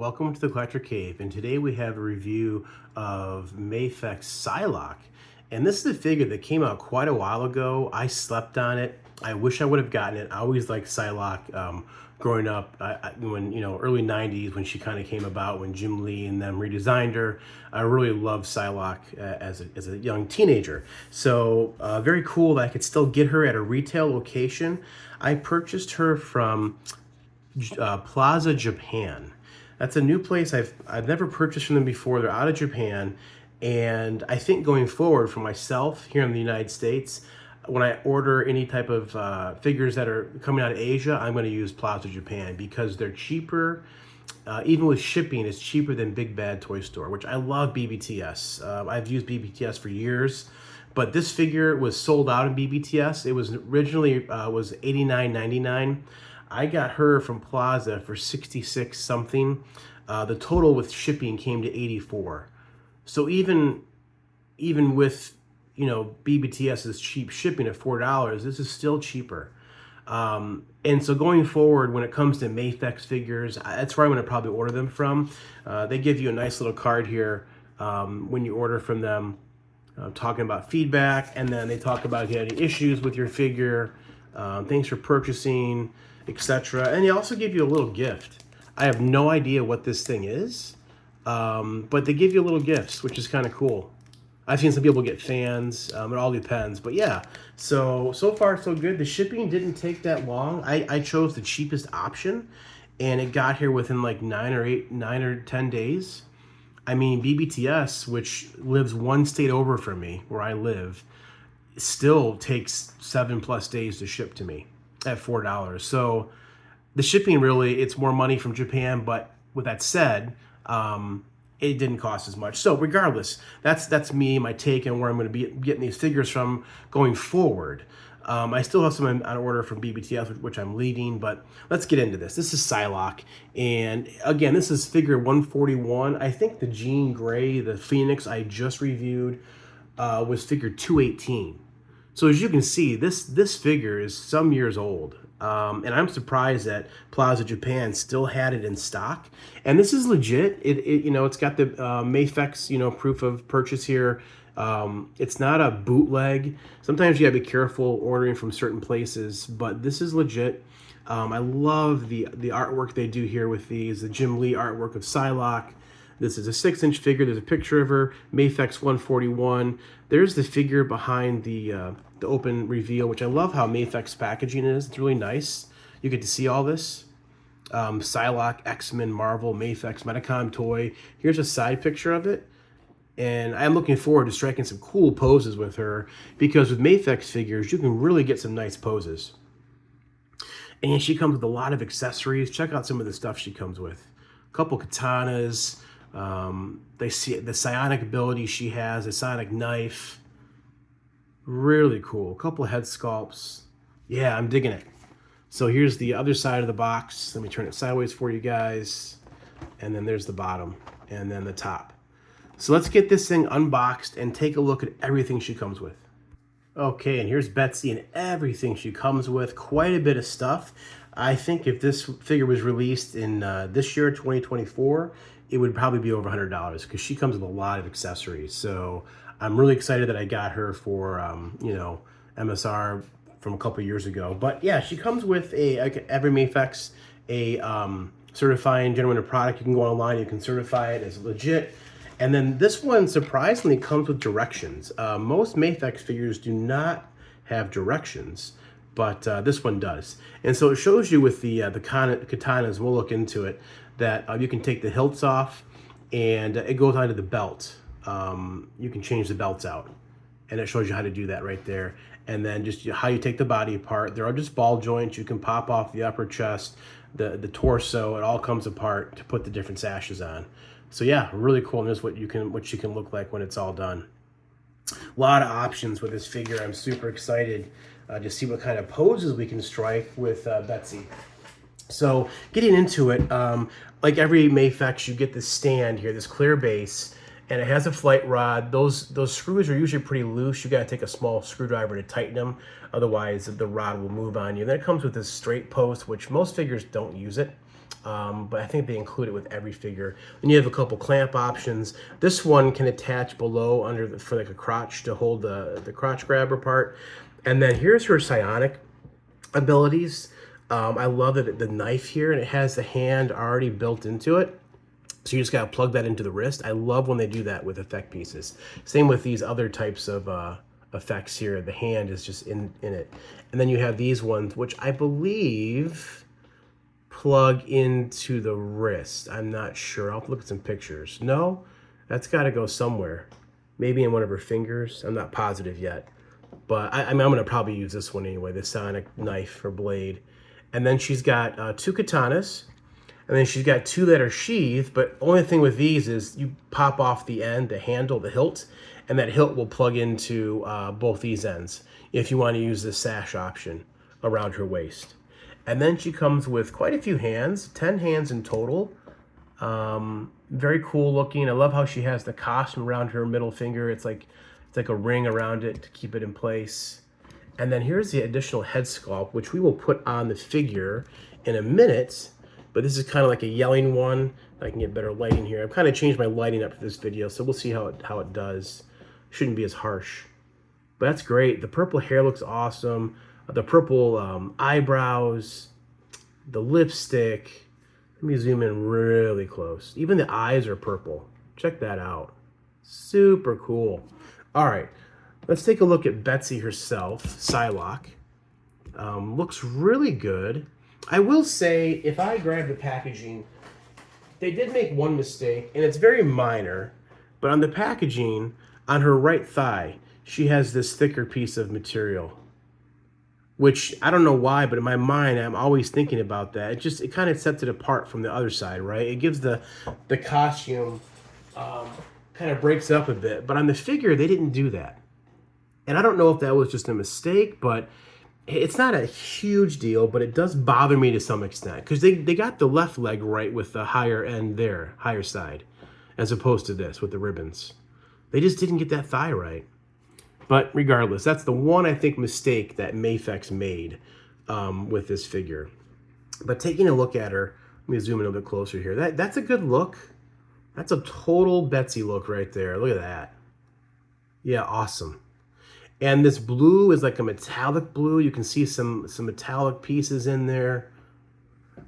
Welcome to the Collector Cave, and today we have a review of Mafex Psylocke. And this is a figure that came out quite a while ago. I slept on it. I wish I would have gotten it. I always liked Psylocke growing up, when, early 90s when she kind of came about, when Jim Lee and them redesigned her. I really loved Psylocke as a young teenager. So very cool that I could still get her at a retail location. I purchased her from Plaza Japan. That's a new place I've never purchased from them before. They're out of Japan, and I think going forward for myself here in the United States, when I order any type of figures that are coming out of Asia, I'm going to use Plaza Japan because they're cheaper. Even with shipping, it's cheaper than Big Bad Toy Store, which I love BBTS. I've used BBTS for years, but this figure was sold out in BBTS. It was originally was $89.99. I got her from Plaza for 66 something. The total with shipping came to 84. So even with BBTS's cheap shipping at $4, this is still cheaper. And so going forward, when it comes to Mafex figures, that's where I'm going to probably order them from. They give you a nice little card here when you order from them, talking about feedback, and then they talk about if you had any issues with your figure, thanks for purchasing, etc. And they also give you a little gift. I have no idea what this thing is, but they give you little gifts, which is kind of cool. I've seen some people get fans. It all depends, but yeah. So far so good. The shipping didn't take that long. I chose the cheapest option, and it got here within like 9 or 10 days. I mean, BBTS, which lives one state over from me, where I live, still takes 7+ days to ship to me at $4. So the shipping, really, it's more money from Japan, but with that said, it didn't cost as much. So regardless, that's me, my take on where I'm going to be getting these figures from going forward. I still have some on order from BBTS, which I'm leaving, but let's get into this. This is Psylocke, and again, this is figure 141. I think the Jean Grey, the Phoenix I just reviewed, was figure 218. So as you can see, this figure is some years old, and I'm surprised that Plaza Japan still had it in stock. And this is legit. It's got the Mafex proof of purchase here. It's not a bootleg. Sometimes you gotta be careful ordering from certain places, but this is legit. I love the artwork they do here with these. The Jim Lee artwork of Psylocke. This is a 6-inch figure. There's a picture of her, Mafex 141. There's the figure behind the open reveal, which I love how Mafex packaging is. It's really nice. You get to see all this. Psylocke, X-Men, Marvel, Mafex, Metacom toy. Here's a side picture of it. And I'm looking forward to striking some cool poses with her, because with Mafex figures, you can really get some nice poses. And she comes with a lot of accessories. Check out some of the stuff she comes with. A couple katanas. They see the psionic ability she has, a psionic knife. Really cool. A couple of head sculpts. Yeah, I'm digging it. So here's the other side of the box. Let me turn it sideways for you guys. And then there's the bottom and then the top. So let's get this thing unboxed and take a look at everything she comes with. Okay, and here's Betsy and everything she comes with. Quite a bit of stuff. I think if this figure was released in this year, 2024, it would probably be over $100 because she comes with a lot of accessories. So I'm really excited that I got her for, MSR from a couple years ago. But yeah, she comes with every Mafex, certifying gentleman of product. You can go online, you can certify it as legit. And then this one surprisingly comes with directions. Most Mafex figures do not have directions, but this one does. And so it shows you with the katanas, we'll look into it, that you can take the hilts off, and it goes onto the belt. You can change the belts out, and it shows you how to do that right there. And then just how you take the body apart. There are just ball joints. You can pop off the upper chest, the torso. It all comes apart to put the different sashes on. So yeah, really cool. And this is what she can look like when it's all done. A lot of options with this figure. I'm super excited to see what kind of poses we can strike with Betsy. So getting into it, like every Mafex, you get this stand here, this clear base, and it has a flight rod. Those screws are usually pretty loose. You got to take a small screwdriver to tighten them, otherwise the rod will move on you. And then it comes with this straight post, which most figures don't use it. but I think they include it with every figure. Then you have a couple clamp options. This one can attach below under for like a crotch to hold the crotch grabber part. And then here's her psionic abilities. I love that the knife here, and it has the hand already built into it. So you just got to plug that into the wrist. I love when they do that with effect pieces. Same with these other types of effects here. The hand is just in it. And then you have these ones, which I believe plug into the wrist. I'm not sure. I'll look at some pictures. No, that's got to go somewhere. Maybe in one of her fingers. I'm not positive yet. But I mean, I'm going to probably use this one anyway, the sonic knife or blade. And then she's got 2 katanas. And then she's got 2 that are sheathed, but only thing with these is you pop off the end, the handle, the hilt, and that hilt will plug into both these ends if you want to use the sash option around her waist. And then she comes with quite a few hands, 10 hands in total. Very cool looking. I love how she has the costume around her middle finger. It's like a ring around it to keep it in place. And then here's the additional head sculpt, which we will put on the figure in a minute. But this is kind of like a yelling one. I can get better lighting here. I've kind of changed my lighting up for this video, so we'll see how it does. Shouldn't be as harsh. But that's great. The purple hair looks awesome. The purple eyebrows, the lipstick. Let me zoom in really close. Even the eyes are purple. Check that out. Super cool. All right, let's take a look at Betsy herself, Psylocke. Looks really good. I will say, if I grab the packaging, they did make one mistake, and it's very minor, but on the packaging, on her right thigh, she has this thicker piece of material, which I don't know why, but in my mind, I'm always thinking about that. It kind of sets it apart from the other side, right? It gives the costume, kind of breaks it up a bit, but on the figure, they didn't do that. And I don't know if that was just a mistake, but it's not a huge deal, but it does bother me to some extent because they got the left leg right with the higher end there, higher side, as opposed to this with the ribbons. They just didn't get that thigh right. But regardless, that's the one, I think, mistake that Mafex made with this figure. But taking a look at her, let me zoom in a little bit closer here. That's a good look. That's a total Betsy look right there. Look at that. Yeah, awesome. And this blue is like a metallic blue. You can see some metallic pieces in there.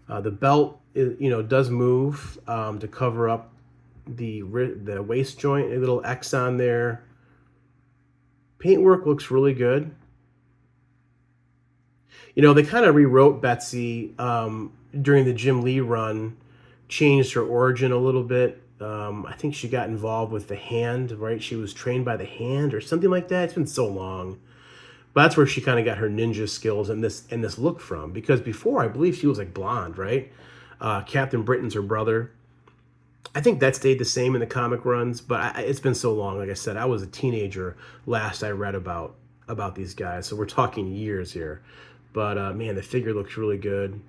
The belt, does move to cover up the waist joint. A little X on there. Paintwork looks really good. They kind of rewrote Betsy during the Jim Lee run, changed her origin a little bit. I think she got involved with the hand, right? She was trained by the hand or something like that. It's been so long. But that's where she kind of got her ninja skills and this look from. Because before, I believe she was like blonde, right? Captain Britain's her brother. I think that stayed the same in the comic runs, but it's been so long. Like I said, I was a teenager last I read about these guys. So we're talking years here. But man, the figure looks really good.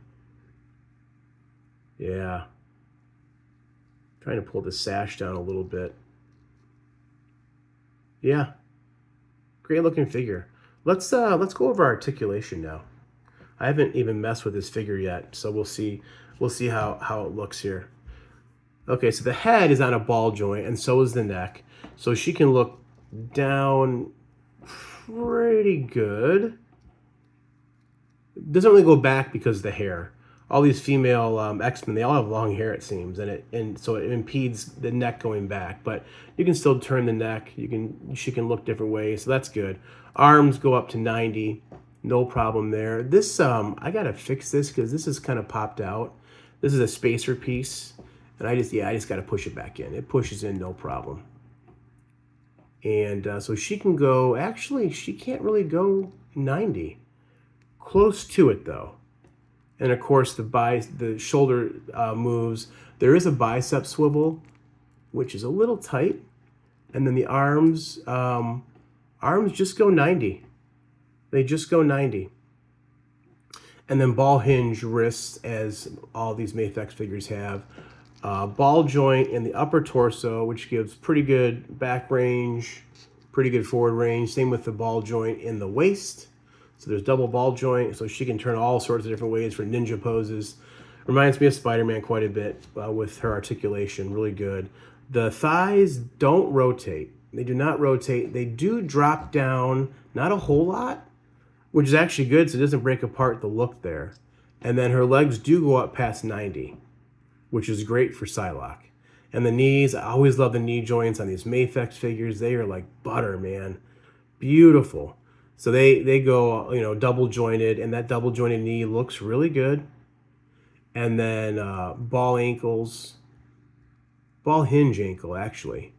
Yeah. Trying to pull the sash down a little bit. Yeah. Great looking figure. Let's go over articulation now. I haven't even messed with this figure yet, so we'll see how it looks here. Okay, so the head is on a ball joint, and so is the neck. So she can look down pretty good. Doesn't really go back because of the hair. All these female X-Men, they all have long hair, it seems, and so it impedes the neck going back. But you can still turn the neck. She can look different ways, so that's good. Arms go up to 90, no problem there. This I gotta fix this because this is kind of popped out. This is a spacer piece, and I just gotta push it back in. It pushes in, no problem. And so she can go. Actually, she can't really go 90. Close to it though. And of course, the shoulder moves. There is a bicep swivel, which is a little tight, and then the arms just go 90. They just go 90. And then ball hinge wrists, as all these Mafex figures have. Ball joint in the upper torso, which gives pretty good back range, pretty good forward range. Same with the ball joint in the waist. So there's double ball joint, so she can turn all sorts of different ways for ninja poses. Reminds me of Spider-Man quite a bit with her articulation, really good. The thighs don't rotate. They do not rotate. They do drop down, not a whole lot, which is actually good so it doesn't break apart the look there. And then her legs do go up past 90, which is great for Psylocke. And the knees, I always love the knee joints on these Mafex figures. They are like butter, man. Beautiful. So they go, you know, double jointed, and that double jointed knee looks really good. And then ball ankles, ball hinge ankle actually.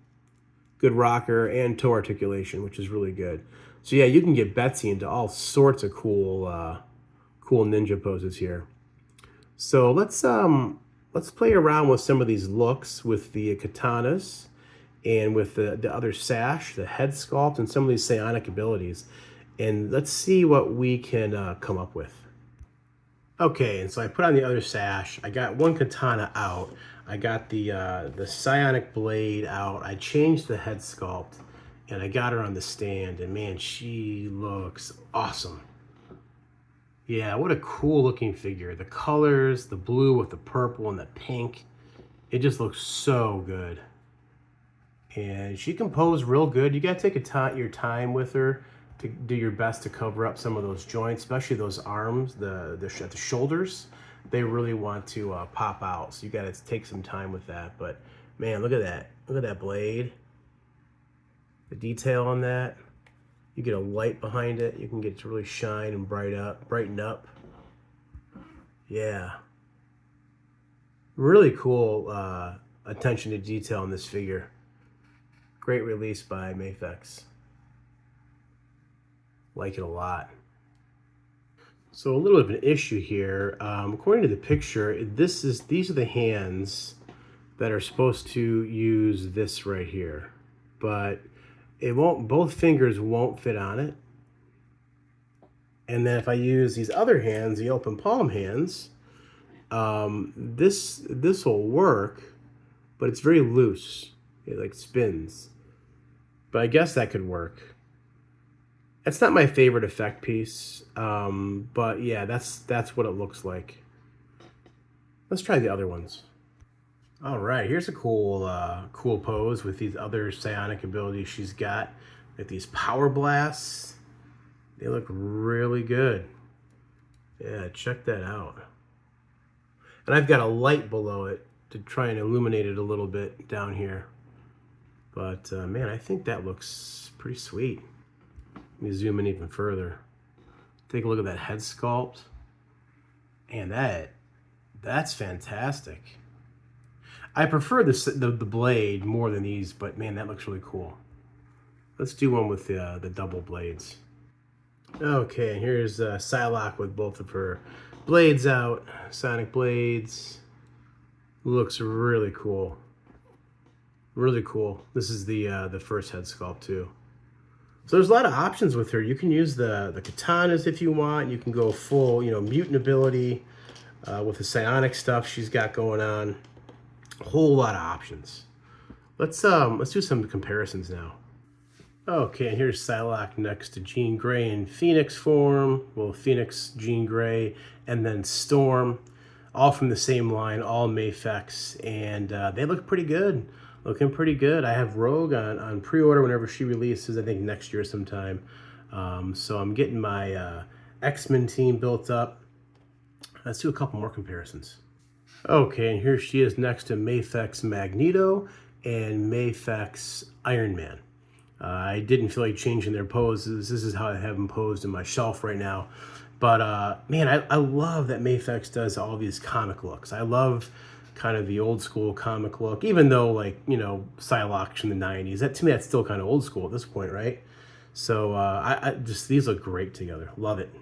Good rocker and toe articulation, which is really good. So yeah, you can get Betsy into all sorts of cool, cool ninja poses here. So let's play around with some of these looks with the katanas and with the other sash, the head sculpt, and some of these psionic abilities. And let's see what we can come up with. Okay, and so I put on the other sash. I got one katana out. I got the psionic blade out. I changed the head sculpt, and I got her on the stand. And man, she looks awesome. Yeah, what a cool looking figure. The colors, the blue with the purple and the pink. It just looks so good. And she can pose real good. You gotta take your time with her to do your best to cover up some of those joints, especially those arms, the shoulders. They really want to pop out, so you got to take some time with that. But man, look at that! Look at that blade. The detail on that. You get a light behind it. You can get it to really shine and brighten up. Yeah, really cool attention to detail in this figure. Great release by Mafex. Like it a lot. So a little bit of an issue here. According to the picture, these are the hands that are supposed to use this right here, but it won't. Both fingers won't fit on it. And then if I use these other hands, the open palm hands, this will work, but it's very loose. It like spins. But I guess that could work. It's not my favorite effect piece, but yeah, that's what it looks like. Let's try the other ones. All right, here's a cool cool pose with these other psionic abilities she's got, like these power blasts. They look really good. Yeah, check that out. And I've got a light below it to try and illuminate it a little bit down here. But man, I think that looks pretty sweet. Let me zoom in even further. Take a look at that head sculpt. And that's fantastic. I prefer the blade more than these, but man, that looks really cool. Let's do one with the double blades. Okay, and here's Psylocke with both of her blades out. Sonic blades. Looks really cool. Really cool. This is the first head sculpt too. So there's a lot of options with her. You can use the katanas if you want. You can go full, you know, mutant ability with the psionic stuff she's got going on. A whole lot of options. Let's do some comparisons now. Okay, and here's Psylocke next to Jean Grey in Phoenix form. Well, Phoenix, Jean Grey, and then Storm. All from the same line, all Mafex, and they look pretty good. Looking pretty good. I have Rogue on pre-order whenever she releases, I think next year sometime. So I'm getting my X-Men team built up. Let's do a couple more comparisons. Okay, and here she is next to Mafex Magneto and Mafex Iron Man. I didn't feel like changing their poses. This is how I have them posed in my shelf right now. But man, I love that Mafex does all these comic looks. I love kind of the old school comic look, even though, like, you know, Psylocke in the 90s, that to me that's still kind of old school at this point, right? So I just, these look great together. Love it.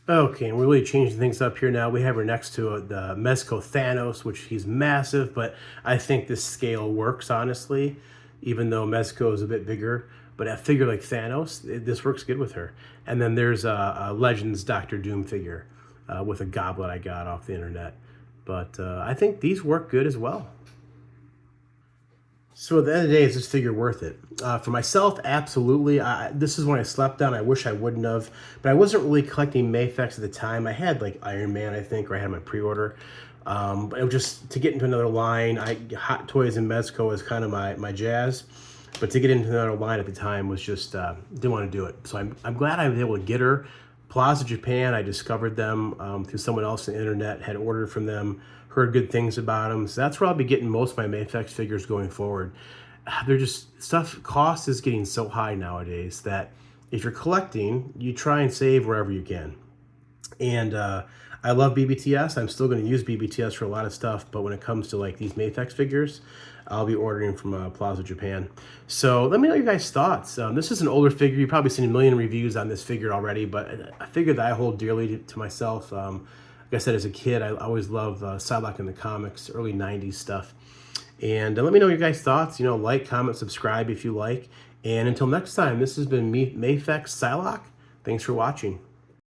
Okay, and we're really changing things up here now. We have her next to the Mezco Thanos, which he's massive, but I think this scale works, honestly, even though Mezco is a bit bigger. But a figure like Thanos, this works good with her. And then there's a Legends Doctor Doom figure with a goblet I got off the internet. But I think these work good as well. So at the end of the day, is this figure worth it? For myself, absolutely. This is when I slept on. I wish I wouldn't have, but I wasn't really collecting Mafex at the time. I had like Iron Man, I think, or I had my pre-order. But it was just to get into another line. Hot Toys and Mezco is kind of my jazz, but to get into another line at the time was just didn't want to do it. So I'm glad I was able to get her. Plaza Japan, I discovered them through someone else on the internet, had ordered from them, heard good things about them. So that's where I'll be getting most of my Mafex figures going forward. They're just, cost is getting so high nowadays that if you're collecting, you try and save wherever you can. And I love BBTS. I'm still going to use BBTS for a lot of stuff, but when it comes to like these Mafex figures, I'll be ordering from Plaza Japan. So let me know your guys' thoughts. This is an older figure. You've probably seen a million reviews on this figure already, but a figure that I hold dearly to myself. Like I said, as a kid, I always loved Psylocke in the comics, early 90s stuff. And let me know your guys' thoughts. Like, comment, subscribe if you like. And until next time, this has been me, Mafex Psylocke. Thanks for watching.